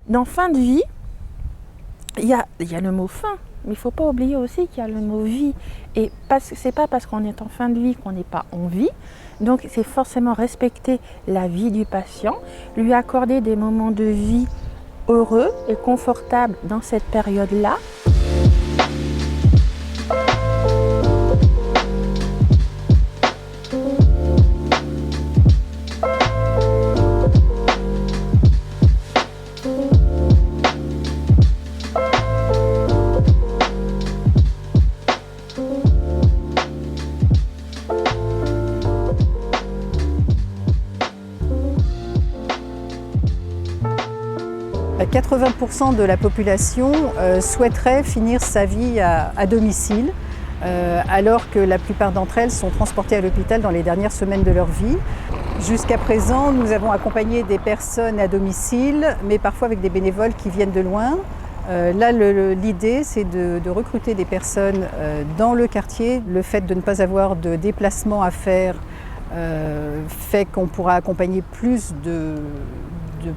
Dans fin de vie, il y a le mot fin, mais il ne faut pas oublier aussi qu'il y a le mot vie. Et c'est pas parce qu'on est en fin de vie qu'on n'est pas en vie. Donc c'est forcément respecter la vie du patient, lui accorder des moments de vie heureux et confortables dans cette période-là. « 80% de la population souhaiterait finir sa vie à domicile, alors que la plupart d'entre elles sont transportées à l'hôpital dans les dernières semaines de leur vie. Jusqu'à présent, nous avons accompagné des personnes à domicile, mais parfois avec des bénévoles qui viennent de loin. Là, l'idée, c'est de recruter des personnes dans le quartier. Le fait de ne pas avoir de déplacement à faire fait qu'on pourra accompagner plus de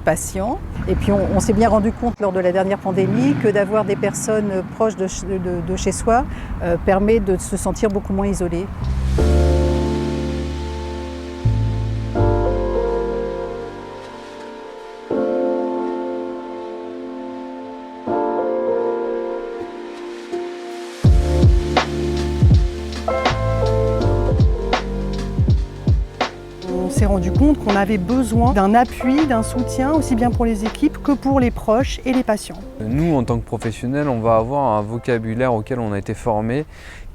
patients. Et puis on s'est bien rendu compte lors de la dernière pandémie que d'avoir des personnes proches de chez soi permet de se sentir beaucoup moins isolé. On s'est rendu compte qu'on avait besoin d'un appui, d'un soutien, aussi bien pour les équipes que pour les proches et les patients. Nous, en tant que professionnels, on va avoir un vocabulaire auquel on a été formé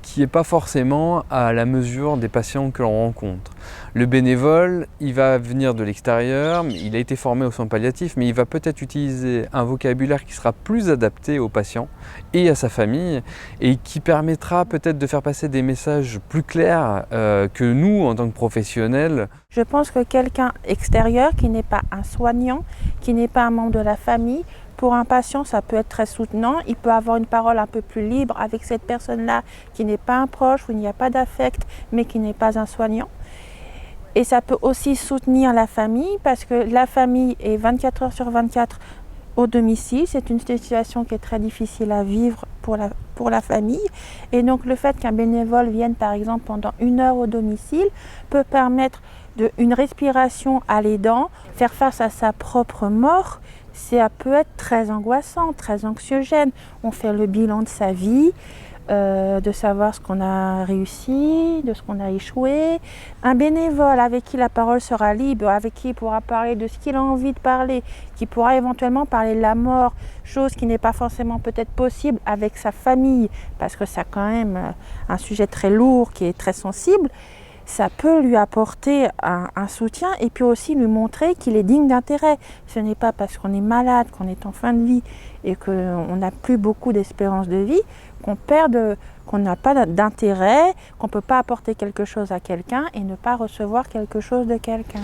qui n'est pas forcément à la mesure des patients que l'on rencontre. Le bénévole, il va venir de l'extérieur, il a été formé aux soins palliatifs, mais il va peut-être utiliser un vocabulaire qui sera plus adapté au patient et à sa famille et qui permettra peut-être de faire passer des messages plus clairs que nous, en tant que professionnels. Je pense que quelqu'un extérieur qui n'est pas un soignant, qui n'est pas un membre de la famille, pour un patient, ça peut être très soutenant. Il peut avoir une parole un peu plus libre avec cette personne-là qui n'est pas un proche, où il n'y a pas d'affect, mais qui n'est pas un soignant. Et ça peut aussi soutenir la famille, parce que la famille est 24 heures sur 24 au domicile. C'est une situation qui est très difficile à vivre pour la famille. Et donc le fait qu'un bénévole vienne par exemple pendant 1 heure au domicile peut permettre une respiration à l'aidant, faire face à sa propre mort. Ça peut être très angoissant, très anxiogène. On fait le bilan de sa vie, de savoir ce qu'on a réussi, de ce qu'on a échoué. Un bénévole avec qui la parole sera libre, avec qui il pourra parler de ce qu'il a envie de parler, qui pourra éventuellement parler de la mort, chose qui n'est pas forcément peut-être possible avec sa famille, parce que c'est quand même un sujet très lourd, qui est très sensible. Ça peut lui apporter un soutien et puis aussi lui montrer qu'il est digne d'intérêt. Ce n'est pas parce qu'on est malade, qu'on est en fin de vie et qu'on n'a plus beaucoup d'espérance de vie qu'on n'a pas d'intérêt, qu'on ne peut pas apporter quelque chose à quelqu'un et ne pas recevoir quelque chose de quelqu'un.